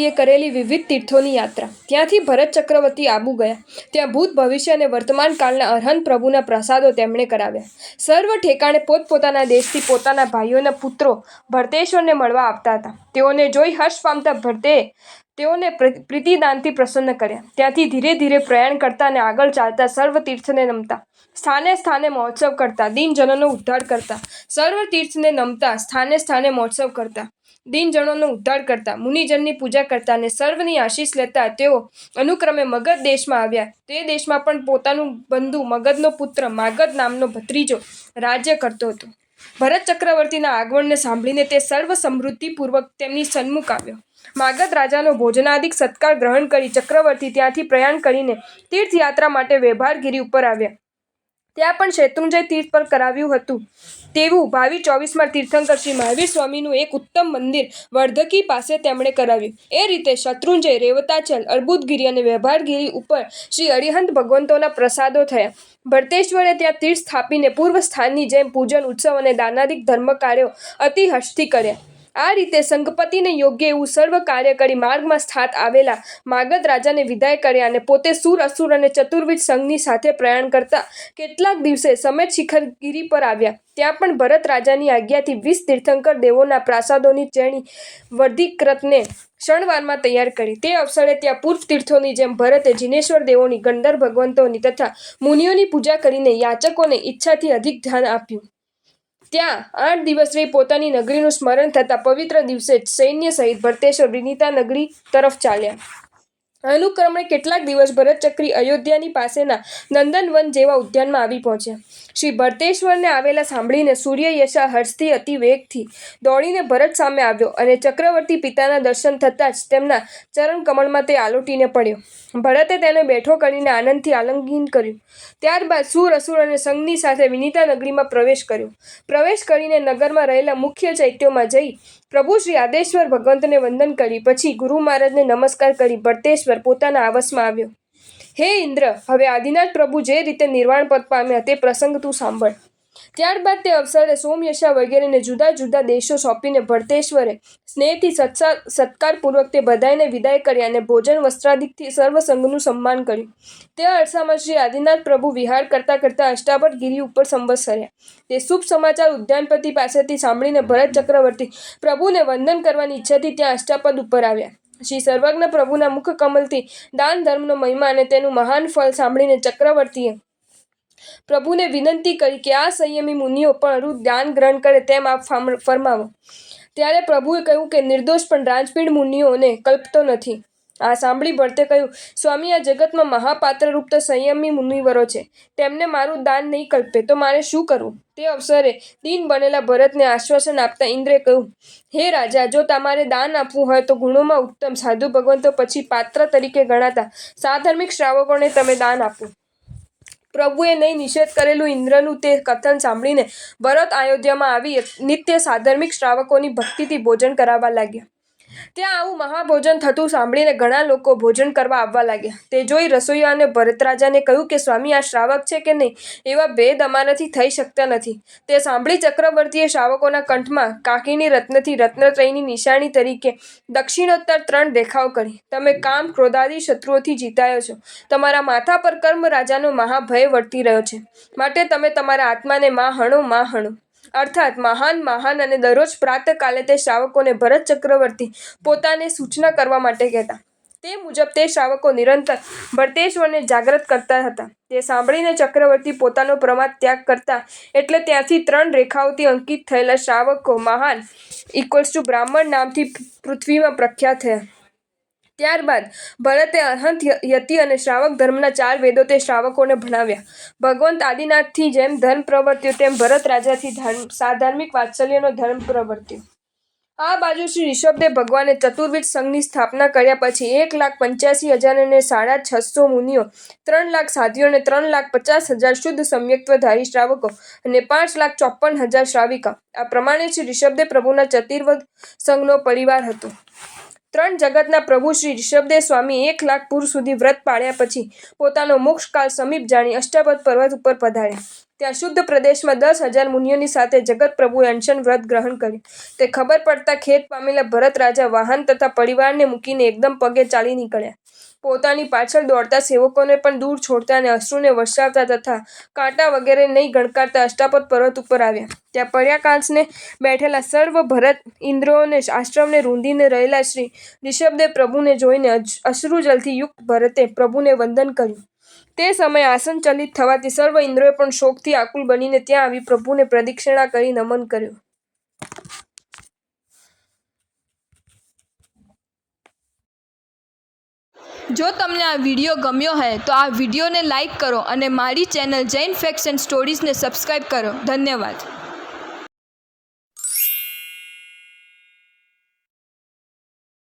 ચક્રવર્તીએ કરેલી વિવિધ તીર્થોની યાત્રા। ત્યાંથી ભરત ચક્રવર્તી આબુ ગયા। ત્યાં ભૂત, ભવિષ્ય અને વર્તમાન કાળના અરહંત પ્રભુના પ્રસાદો તેમણે કરાવ્યા। સર્વ ઠેકાણે પોતપોતાના દેશથી પોતાના ભાઈઓના પુત્રો ભરતેશ્વરને મળવા આવતા હતા। તેઓને જોઈ હર્ષ પામતા ભરતે તેઓને પ્રીતિદાનથી પ્રસન્ન કર્યા। ત્યાંથી ધીરે ધીરે પ્રયાણ કરતા અને આગળ ચાલતા સર્વ તીર્થને નમતા, સ્થાને સ્થાને મહોત્સવ કરતા, દીનજનોનો ઉદ્ધાર કરતા। સર્વ તીર્થને નમતા, સ્થાને સ્થાને મહોત્સવ કરતા, દીનજનોનો ઉદ્ધાર કરતા, મુનિજનની પૂજા કરતા અને સર્વની આશીષ લેતા તેઓ અનુક્રમે મગધ દેશમાં આવ્યા। તે દેશમાં પણ પોતાનું બંધુ મગધનો પુત્ર માગધ નામનો ભત્રીજો રાજ્ય કરતો હતો। ભરત ચક્રવર્તીના આગમનને સાંભળીને તે સર્વ સમૃદ્ધિપૂર્વક તેમની સન્મુખ આવ્યો। માગધ રાજાનો ભોજનાદિક સત્કાર ગ્રહણ કરી ચક્રવર્તી ત્યાંથી પ્રયાણ કરીને તીર્થયાત્રા માટે વેભારગીરી ઉપર આવ્યા। ત્યાં પણ શેત્રુંજય તીર્થ પર કરાવ્યું હતું તેવું ભાવિ 24માં તીર્થંકર શ્રી મહાવીર સ્વામીનું એક ઉત્તમ મંદિર વર્ધકી પાસે તેમણે કરાવ્યું। એ રીતે શત્રુંજય, રેવતાચલ, અર્બુદગીરી અને વેભારગીરી ઉપર શ્રી અરિહંત ભગવંતોના પ્રસાદો થયા। ભરતેશ્વરે ત્યાં તીર્થ સ્થાપીને પૂર્વ સ્થાનની જેમ પૂજન, ઉત્સવ અને દાનાદિક ધર્મ કાર્યો અતિ હર્ષથી કર્યા। આ રીતે સંગપતિને યોગ્ય એવું સર્વ કાર્ય કરી માર્ગમાં સ્થાત આવેલા માગધ રાજાને વિદાય કર્યા અને પોતે સુર, અસુર અને ચતુર્વિધ સંઘની સાથે પ્રયાણ કરતા કેટલાક દિવસે સમેત શિખરગીરી પર આવ્યા। ત્યાં પણ ભરત રાજાની આજ્ઞાથી 20 તીર્થંકર દેવોના પ્રાસાદોની શ્રેણી વર્ધિકૃતને ક્ષણવારમાં તૈયાર કરી। તે અવસરે ત્યાં પૂર્વ તીર્થોની જેમ ભરતે જિનેશ્વર દેવોની, ગંધર્વ ભગવંતોની તથા મુનિઓની પૂજા કરીને યાચકોને ઈચ્છાથી અધિક ધ્યાન આપ્યું। ત્યાં 8 દિવસ રહી પોતાની નગરીનું સ્મરણ થતાં પવિત્ર દિવસે સૈન્ય સહિત ભરતેશ્વર વિનિતા નગરી તરફ ચાલ્યા। અનુક્રમે કેટલાક દિવસ ભરતચક્રી અયોધ્યાની પાસેના નંદનવન જેવા ઉદ્યાનમાં આવી પહોંચ્યા। શ્રી ભરતેશ્વરને આવેલા સાંભળીને સૂર્યયશા હર્ષથી અતિ વેગથી દોડીને ભરત સામે આવ્યો અને ચક્રવર્તી પિતાના દર્શન થતાં જ તેમના ચરણકમળમાં તે આલોટીને પડ્યો। ભરતે તેને બેઠો કરીને આનંદથી આલિંગન કર્યું। ત્યારબાદ સુર, અસુર અને સંઘની સાથે વિનિતા નગરીમાં પ્રવેશ કર્યો। પ્રવેશ કરીને નગરમાં રહેલા મુખ્ય ચૈત્યોમાં જઈ પ્રભુ શ્રી આદેશ્વર ભગવંતને વંદન કરી પછી ગુરુ મહારાજને નમસ્કાર કરી ભરતેશ્વર પોતાના આવાસમાં આવ્યો। હે ઇન્દ્ર, હવે આદિનાથ પ્રભુ જે રીતે નિર્વાણ પદ પામ્યા તે પ્રસંગ તું સાંભળ। ત્યારબાદ તે અવસરે સોમયશા વગેરેને જુદા જુદા દેશો સોંપીને ભરતેશ્વરે સ્નેહથી સત્કારપૂર્વક તે બધાયને વિદાય કર્યા અને ભોજન, વસ્ત્રાદિકથી સર્વ સંઘનું સન્માન કર્યું। તે અરસામાં શ્રી આદિનાથ પ્રભુ વિહાર કરતા કરતા અષ્ટાવક્ર ગિરિ ઉપર સંવત્સર્યા। તે શુભ સમાચાર ઉદ્યાનપતિ પાસેથી સાંભળીને ભરત ચક્રવર્તી પ્રભુને વંદન કરવાની ઈચ્છાથી ત્યાં અષ્ટાપદ ઉપર આવ્યા। શ્રી સર્વજ્ઞ પ્રભુના મુખ કમલથી દાન ધર્મનો મહિમા અને તેનું મહાન ફળ સાંભળીને ચક્રવર્તીએ પ્રભુને વિનંતી કરી કે આ સંયમી મુનિઓ પણ દાન ગ્રહણ કરે તેમ આપ ફરમાવો। ત્યારે પ્રભુએ કહ્યું કે નિર્દોષ પણ રાજપીણ મુનિઓને કલ્પતો નથી। આ સાંભળી ભરતે કહ્યું, સ્વામી, આ જગતમાં મહાપાત્રરૂપ તો સંયમી મુનિવરો છે, તેમને મારું દાન નહીં કલ્પે તો મારે શું કરવું? તે અવસરે દીન બનેલા ભરતને આશ્વાસન આપતા ઇન્દ્રે કહ્યું, હે રાજા, જો તમારે દાન આપવું હોય તો ગુણોમાં ઉત્તમ સાધુ ભગવંતો પછી પાત્ર તરીકે ગણાતા સાધર્મિક શ્રાવકોને તમે દાન આપો। પ્રભુએ નહીં નિષેધ કરેલું ઇન્દ્રનું તે કથન સાંભળીને ભરત અયોધ્યામાં આવી નિત્ય સાધર્મિક શ્રાવકોની ભક્તિથી ભોજન કરાવવા લાગ્યા। ત્યાં આવું મહાભોજન થતું સાંભળીને ઘણા લોકો ભોજન કરવા આવવા લાગ્યા। તે જોઈ રસોઈયાને ભરત રાજાને કહ્યું કે સ્વામી, આ શ્રાવક છે કે નહીં એવા ભેદ અમારાથી થઈ શકતા નથી। તે સાંભળી ચક્રવર્તીએ શ્રાવકોના કંઠમાં કાકીની રત્નથી રત્નત્રયની નિશાની તરીકે દક્ષિણોત્તર 3 રેખાઓ કરી। તમે કામ, ક્રોધાદિ શત્રુઓથી જીતાયો છો। તમારા માથા પર કર્મ રાજાનો મહાભય વર્તી રહ્યો છે, માટે તમે તમારા આત્માને માં હણો અર્થાત મહાન અને દરરોજ પ્રાતઃકાલે તે શ્રાવકોને ભરત ચક્રવર્તી પોતાને સૂચના કરવા માટે કહેતા। તે મુજબ તે શ્રાવકો નિરંતર ભરતેશ્વરને જાગ્રત કરતા હતા। તે સાંભળીને ચક્રવર્તી પોતાનો પ્રમાદ ત્યાગ કરતા એટલે ત્યાંથી 3 રેખાઓથી અંકિત થયેલા શ્રાવકો મહાન = બ્રાહ્મણ નામથી પૃથ્વીમાં પ્રખ્યાત થયા। ત્યારબાદ ભરતે અરહંત, યતિ અને શ્રાવક ધર્મના 4 વેદો તે શ્રાવકોને ભણાવ્યા। ભગવંત આદિનાથથી જેમ ધર્મ પ્રવર્ત્યો તેમ ભરત રાજાથી સાધાર્મિક વાત્સલ્યનો ધર્મ પ્રવર્ત્યો। આ બાજુ શ્રી ઋષભદેવ ભગવાને ચતુર્વિધ સંઘની સ્થાપના કર્યા પછી 1,85,000 અને 650 મુનિઓ, 3 લાખ સાધ્વીઓ અને 3,50,000 શુદ્ધ સમ્યક્ત્વધારી શ્રાવકો અને 5,54,000 શ્રાવિકા, આ પ્રમાણે શ્રી ઋષભદેવ પ્રભુના ચતુર્વિધ સંઘનો પરિવાર હતો। ત્રણ જગતના પ્રભુ શ્રી ઋષભદેવ સ્વામી 1 લાખ પૂર સુધી વ્રત પાળ્યા પછી પોતાનો મોક્ષકાળ સમીપ જાણી અષ્ટાપદ પર્વત ઉપર પધાર્યા. ત્યાં શુદ્ધ પ્રદેશમાં 10,000 મુનિઓની સાથે જગત પ્રભુએ અનશન વ્રત ગ્રહણ કર્યું. તે ખબર પડતા ખેદ પામેલા ભરત રાજા વાહન તથા પરિવારને મૂકીને એકદમ પગે ચાલી નીકળ્યા. પોતાની પાછળ દોડતા સેવકોને પણ દૂર છોડતા અને અશ્રુને વરસાવતા તથા કાંટા વગેરે નહીં ગણકારતા અષ્ટાપદ પર્વત ઉપર આવ્યા. ત્યાં પર્યાકાંશને બેઠેલા સર્વ ભરત ઇન્દ્રોને આશ્રમને રૂંધીને રહેલા શ્રી ઋષભદેવ પ્રભુને જોઈને અશ્રુજલથી યુક્ત ભરતે પ્રભુને વંદન કર્યું. તે સમયે આસન ચલિત થવાથી સર્વ ઇન્દ્રોએ પણ શોકથી આકુલ બનીને ત્યાં આવી પ્રભુને પ્રદક્ષિણા કરી નમન કર્યું. જો તમને આ વિડીયો ગમ્યો હોય તો આ વિડીયોને લાઈક કરો અને મારી ચેનલ જૈન ફેક્ટ્સ એન્ડ સ્ટોરીઝને સબસ્ક્રાઈબ કરો. ધન્યવાદ.